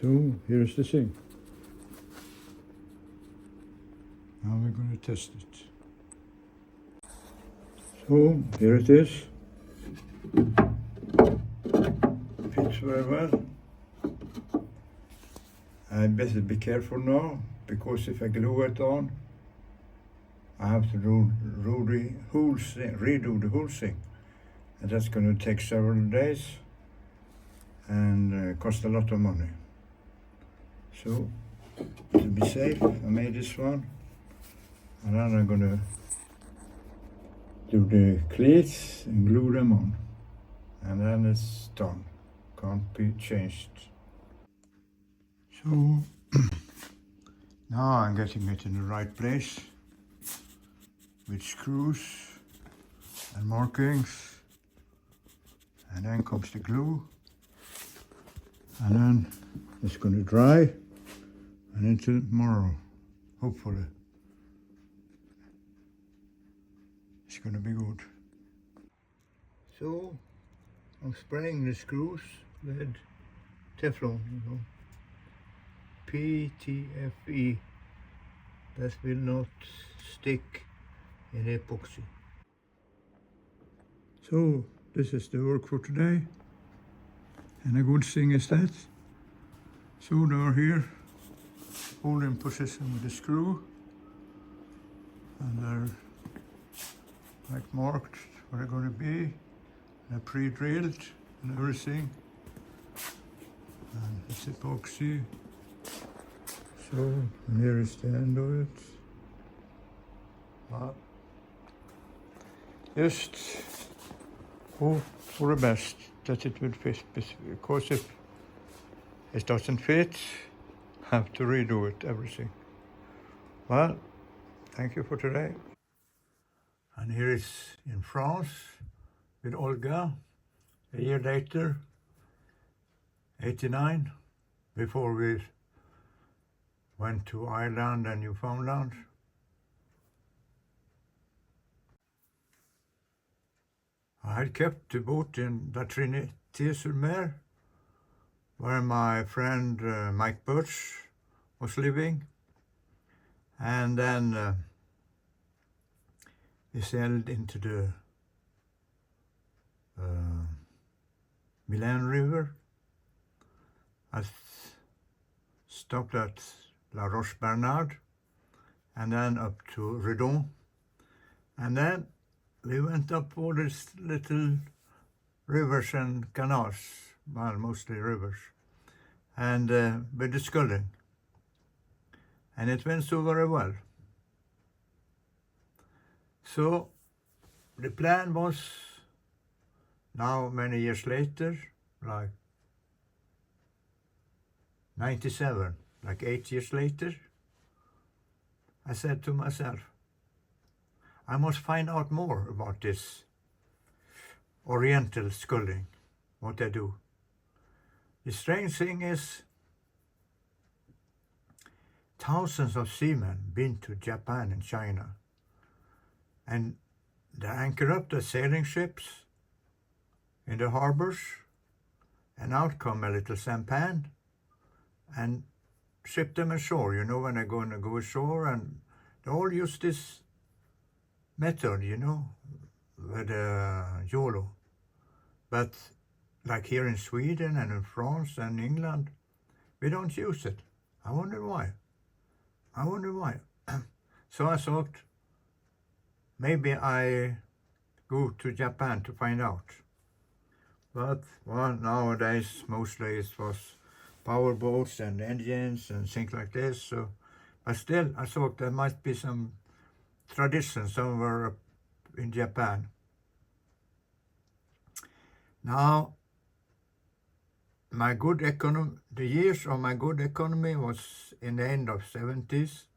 So here's the thing. Now we're going to test it. So here it is. Fits very well. I better be careful now, because if I glue it on, I have to redo the whole thing. And that's going to take several days and cost a lot of money. So, to be safe, I made this one. And then I'm going to do the cleats and glue them on. And then it's done. Can't be changed. So, now I'm getting it in the right place with screws and markings, and then comes the glue, and then it's going to dry, and until tomorrow, hopefully, it's going to be good. So I'm spraying the screws with Teflon, PTFE, that will not stick in epoxy. So this is the work for today, and a good thing is that, so they are here, all in position with the screw, and they're like marked where they're going to be, and pre-drilled and everything, and it's epoxy. So, and here is the end of it. Just hope for the best that it will fit, because if it doesn't fit, have to redo it, everything. Well, thank you for today. And here is in France with Olga, a year later, 89, before we went to Ireland and Newfoundland. I had kept the boat in La Trinité-sur-Mer, where my friend Mike Birch was living, and then we sailed into the Milan River. I stopped at La Roche-Bernard, and then up to Redon, and then we went up all these little rivers and canals, well, mostly rivers, and with the sculling, and it went so very well. So the plan was, now many years later, like 97, like 8 years later, I said to myself, I must find out more about this oriental sculling, what they do. The strange thing is, thousands of seamen been to Japan and China, and they anchor up the sailing ships in the harbors, and out come a little sampan and ship them ashore, when they're going to go ashore, and they all use this method, with YOLO. But like here in Sweden and in France and England, we don't use it. I wonder why. So I thought, maybe I go to Japan to find out. But, well, nowadays, mostly it was power boats and engines and things like this. So, but still, I thought there might be some tradition somewhere up in Japan. Now, the years of my good economy was in the end of 70s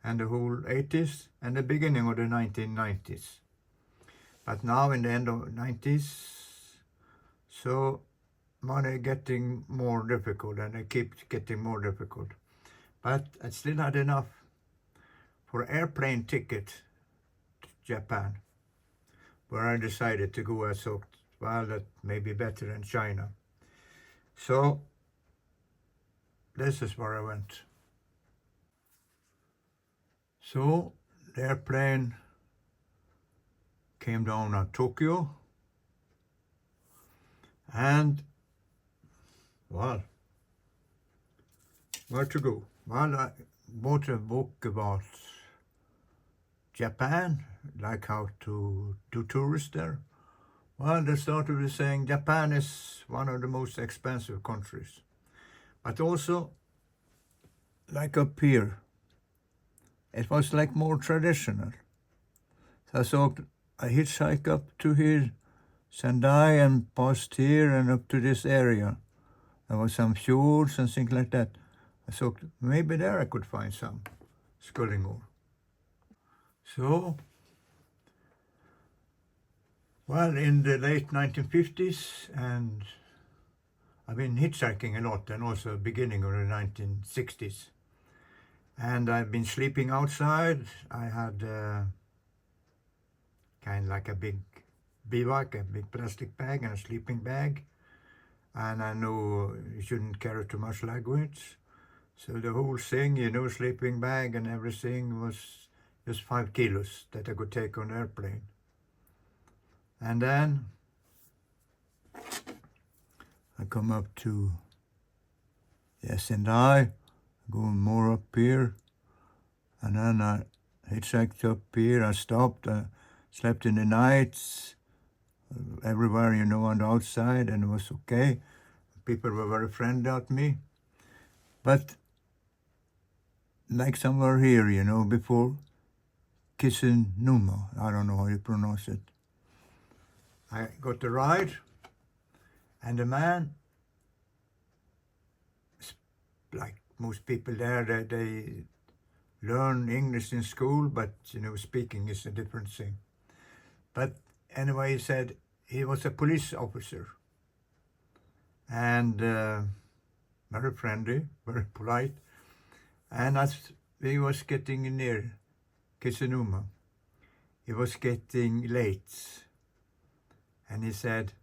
and the whole 80s and the beginning of the 1990s. But now in the end of 90s, so money getting more difficult, and it keeps getting more difficult. But I still had enough for airplane ticket to Japan, where I decided to go. I thought, well, that may be better than China. So, places where I went. So the airplane came down at Tokyo, and, well, where to go? Well, I bought a book about Japan, like how to do tourists there. Well, they started with saying Japan is one of the most expensive countries. But also, like up here, it was like more traditional. So I thought I hitchhiked up to here, Sendai, and passed here and up to this area. There was some fjords and things like that. I thought maybe there I could find some sculling ore. So, well, in the late 1950s, and I've been hitchhiking a lot, and also beginning of the 1960s. And I've been sleeping outside. I had kind of like a big bivouac, a big plastic bag and a sleeping bag. And I know you shouldn't carry too much luggage. So the whole thing, sleeping bag and everything was just 5 kilos that I could take on the airplane. And then I come up to Sendai, go more up here, and then I hitchhiked up here. I stopped, slept in the nights, everywhere, on the outside, and it was okay. People were very friendly at me. But like somewhere here, before Kisinuma, I don't know how you pronounce it. I got the ride, and the man, like most people there, they learn English in school, but speaking is a different thing. But anyway, he said he was a police officer, and very friendly, very polite. And as he was getting near Kisinuma, he was getting late, and he said,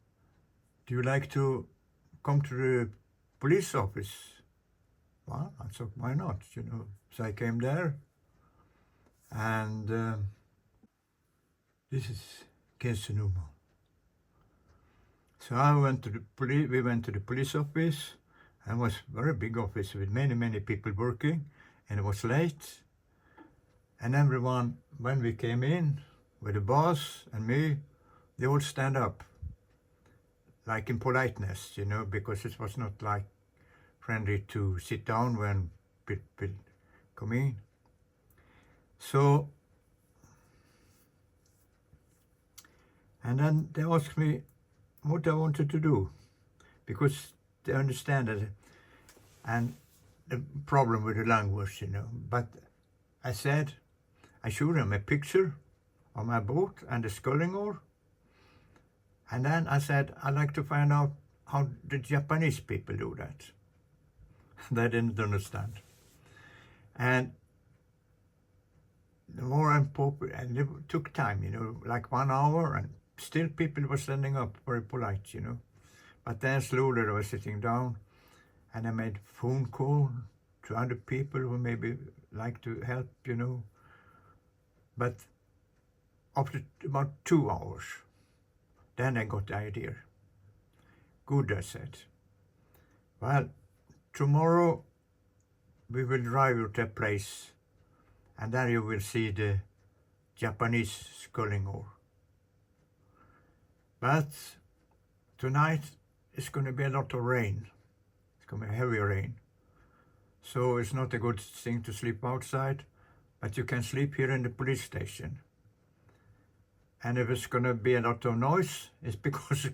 "Do you like to come to the police office?" Well, I thought, why not, So I came there, and this is Kisinuma. So we went to the police office, and it was a very big office with many, many people working, and it was late. And everyone, when we came in, with the boss and me, they all stand up, like in politeness, because it was not like friendly to sit down when people come in. So, and then they asked me what I wanted to do, because they understand it, and the problem with the language, But I said, I showed them a picture of my boat and the sculling ore, and then I said, I'd like to find out how the Japanese people do that. They didn't understand. And the more I'm popular, and it took time, like 1 hour, and still people were standing up, very polite, But then slowly I was sitting down, and I made phone call to other people who maybe like to help, But after about 2 hours, then I got the idea. Good, I said. Well, tomorrow we will drive you to a place, and then you will see the Japanese sculling ore. But tonight it's going to be a lot of rain. It's going to be heavy rain. So it's not a good thing to sleep outside, but you can sleep here in the police station. And if it's going to be a lot of noise, it's because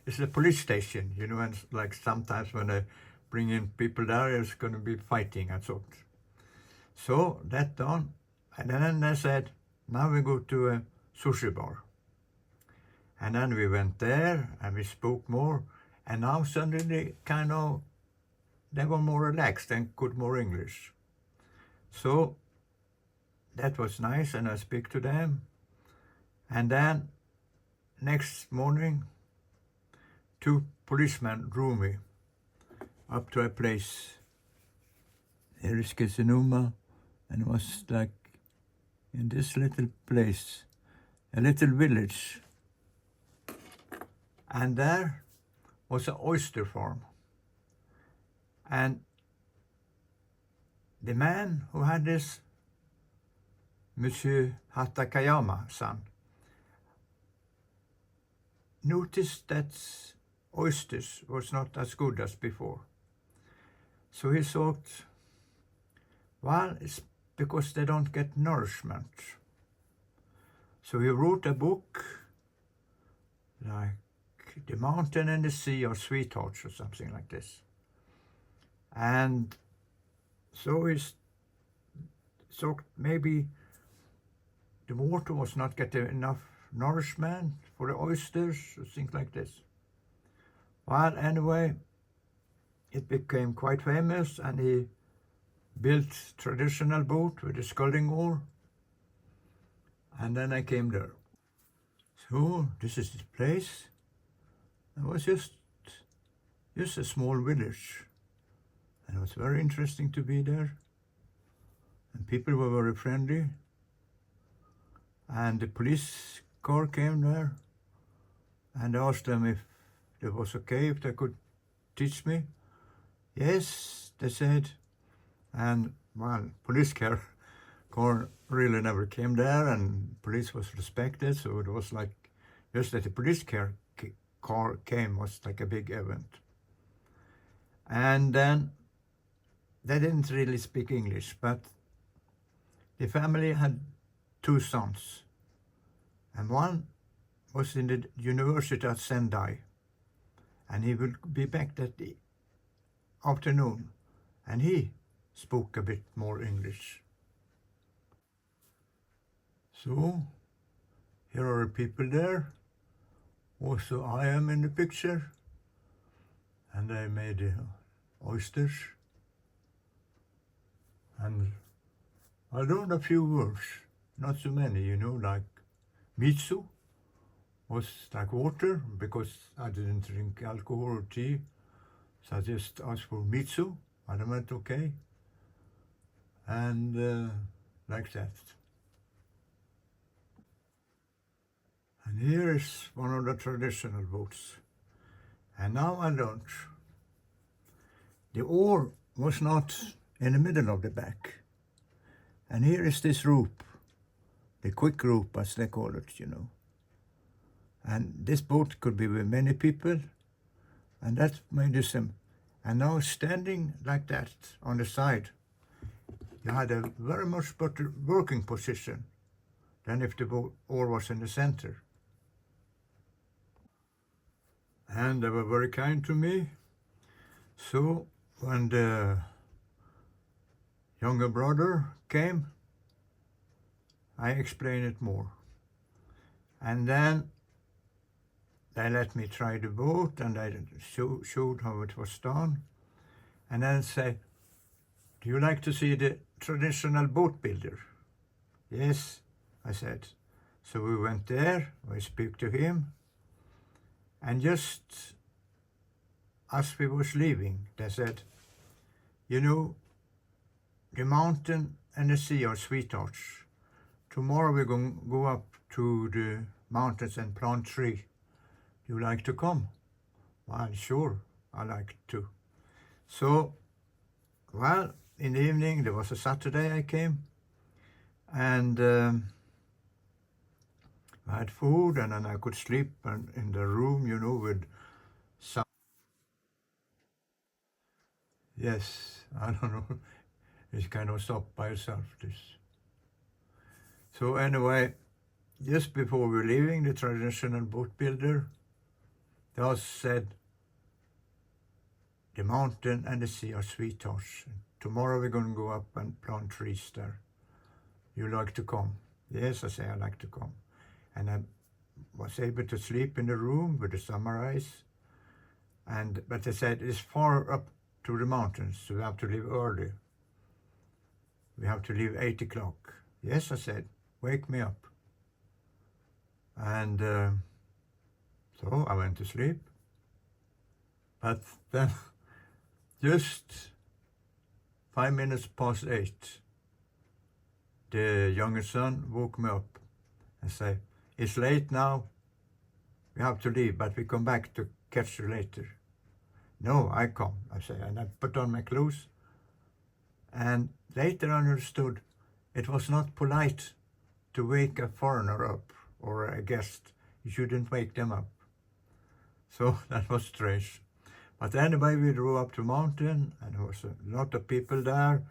it's a police station, and like sometimes when I bring in people there, it's going to be fighting, I thought. So that done, and then I said, now we go to a sushi bar. And then we went there, and we spoke more, and now suddenly they were more relaxed and could more English. So that was nice, and I speak to them. And then next morning, 2 policemen drove me up to a place Here is Kesinuma, and it was like in this little place, a little village. And there was an oyster farm. And the man who had this, Monsieur Hatakayama-san, noticed that oysters was not as good as before. So he thought, well, it's because they don't get nourishment. So he wrote a book like The Mountain and the Sea Are Sweethearts or something like this. And so he thought maybe the water was not getting enough nourishment for the oysters or things like this. Well, anyway, it became quite famous, and he built traditional boat with a scudding oar. And then I came there. So this is the place. It was just a small village. And it was very interesting to be there. And people were very friendly. And the police car came there. And I asked them if it was okay, if they could teach me. Yes, they said. And, well, police car really never came there, and police was respected, so it was like, just that the police car came was like a big event. And then they didn't really speak English, but the family had 2 sons, and one was in the university at Sendai, and he will be back that afternoon, and he spoke a bit more English. So, here are the people there. Also, I am in the picture, and I made the oysters. And I learned a few words, not so many, like mitsu was like water, because I didn't drink alcohol or tea, so I just asked for mitsu, and I went okay, and like that. And here is one of the traditional boats. And now I learned the oar was not in the middle of the back. And here is this rope, the quick rope as they call it, And this boat could be with many people, and that made it simple. And now standing like that on the side, you had a very much better working position than if the oar was in the center. And they were very kind to me. So when the younger brother came, I explained it more. And then they let me try the boat, and I showed how it was done. And then said, do you like to see the traditional boat builder? Yes, I said. So we went there, I spoke to him. And just as we was leaving, they said, the mountain and the sea are sweethearts. Tomorrow we're going to go up to the mountains and plant trees. You like to come? Well, sure, I like to. So, well, in the evening, there was a Saturday I came, and I had food, and then I could sleep in the room, with some. Yes, I don't know. It kind of stopped by itself, this. So anyway, just before we were leaving, the traditional boat builder, they said, the mountain and the sea are sweethearts. Tomorrow we're going to go up and plant trees there. You like to come? Yes, I say, I like to come. And I was able to sleep in the room with the sunrise. But they said, it's far up to the mountains, so we have to leave early. We have to leave 8 o'clock. Yes, I said, wake me up. And so I went to sleep. But then, just 5 minutes past 8, the younger son woke me up and said, "It's late now, we have to leave, but we come back to catch you later." "No, I come," I say, and I put on my clothes. And later I understood it was not polite to wake a foreigner up or a guest. You shouldn't wake them up. So that was strange. But anyway, we drove up to the mountain, and there was a lot of people there.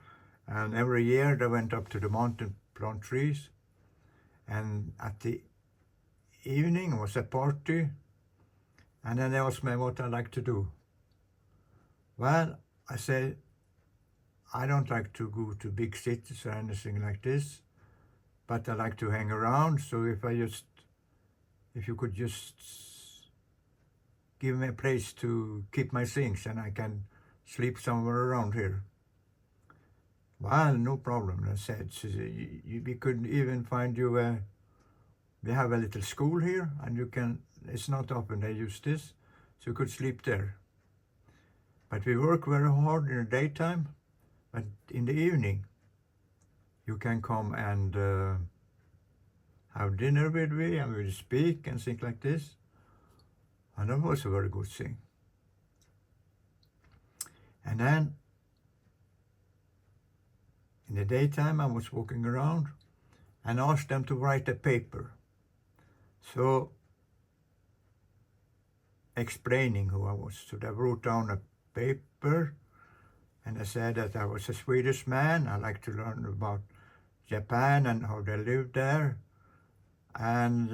And every year they went up to the mountain, plant trees. And at the evening was a party. And then they asked me what I like to do. Well, I said, I don't like to go to big cities or anything like this, but I like to hang around. So if you could just give me a place to keep my things and I can sleep somewhere around here. "Well, no problem," I said. So we could even find you we have a little school here, and it's not often they use this, so you could sleep there. But we work very hard in the daytime, but in the evening, you can come and have dinner with me, and we'll speak and things like this. And that was a very good thing. And then, in the daytime, I was walking around and asked them to write a paper. So, explaining who I was. So they wrote down a paper, and I said that I was a Swedish man. I like to learn about Japan and how they lived there. And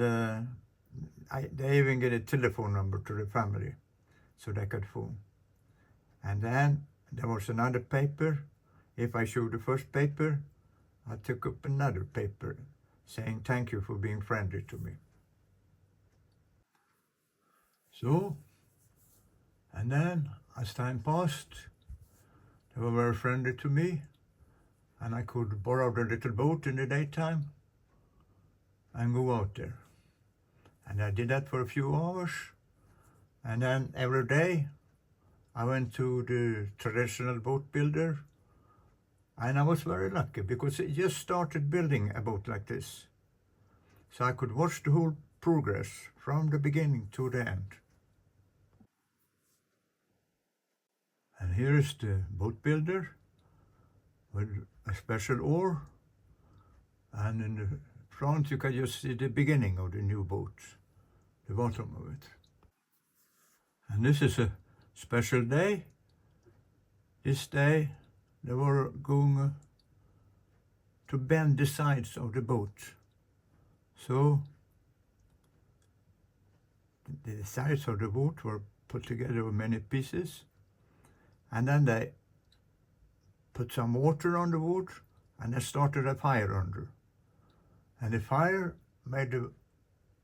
they even get a telephone number to the family so they could phone. And then there was another paper. If I showed the first paper, I took up another paper saying thank you for being friendly to me. So, and then as time passed, they were very friendly to me, and I could borrow the little boat in the daytime and go out there. And I did that for a few hours, and then every day I went to the traditional boat builder, and I was very lucky because he just started building a boat like this. So I could watch the whole progress from the beginning to the end. And here is the boat builder with a special oar, and in the front you can just see the beginning of the new boat, the bottom of it. And this is a special day. This day they were going to bend the sides of the boat. So the sides of the boat were put together with many pieces, and then they put some water on the wood, and they started a fire under. And the fire made the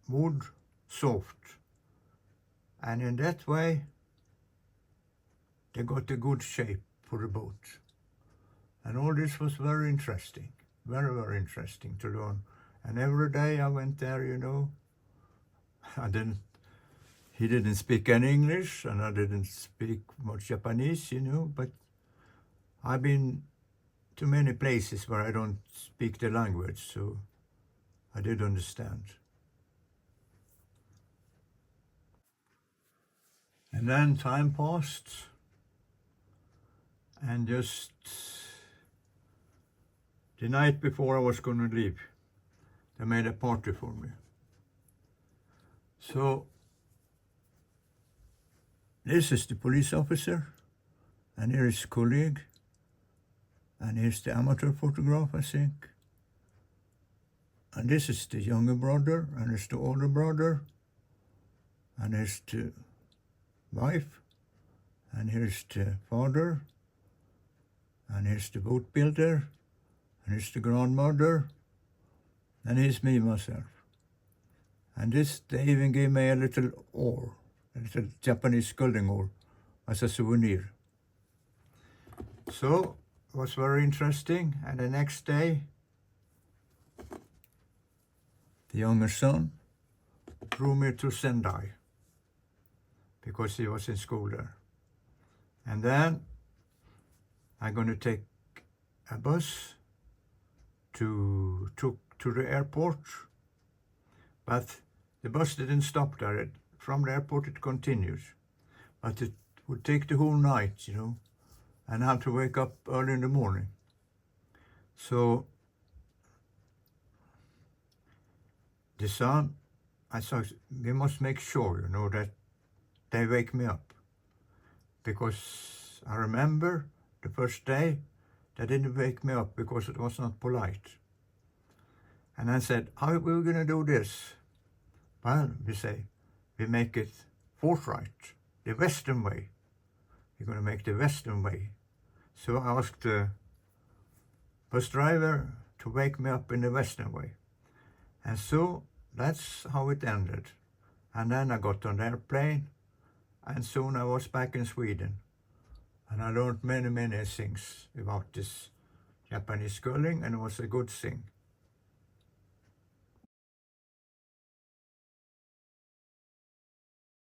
wood soft. And in that way, they got a good shape for the boat. And all this was very interesting, very, very interesting to learn. And every day I went there, he didn't speak any English, and I didn't speak much Japanese, but I've been to many places where I don't speak the language, so I did understand. And then time passed, and just the night before I was going to leave, they made a party for me. So this is the police officer, and here is his colleague, and here's the amateur photograph, I think. And this is the younger brother, and here's the older brother, and here's the wife, and here's the father, and here's the boat builder, and here's the grandmother, and here's me, myself. And they even gave me a little oar, a little Japanese sculling oar, as a souvenir. So it was very interesting, and the next day, the younger son drew me to Sendai because he was in school there. And then I'm going to take a bus to the airport, but the bus didn't stop there. From the airport it continues, but it would take the whole night, and I have to wake up early in the morning. So the son, I thought, we must make sure, that they wake me up, because I remember the first day they didn't wake me up because it was not polite. And I said, how are we going to do this? Well, we say, we make it forthright, the Western way. We're going to make the Western way. So I asked the bus driver to wake me up in the Western way. And so that's how it ended. And then I got on the airplane, and soon I was back in Sweden. And I learned many, many things about this Japanese sculling, and it was a good thing.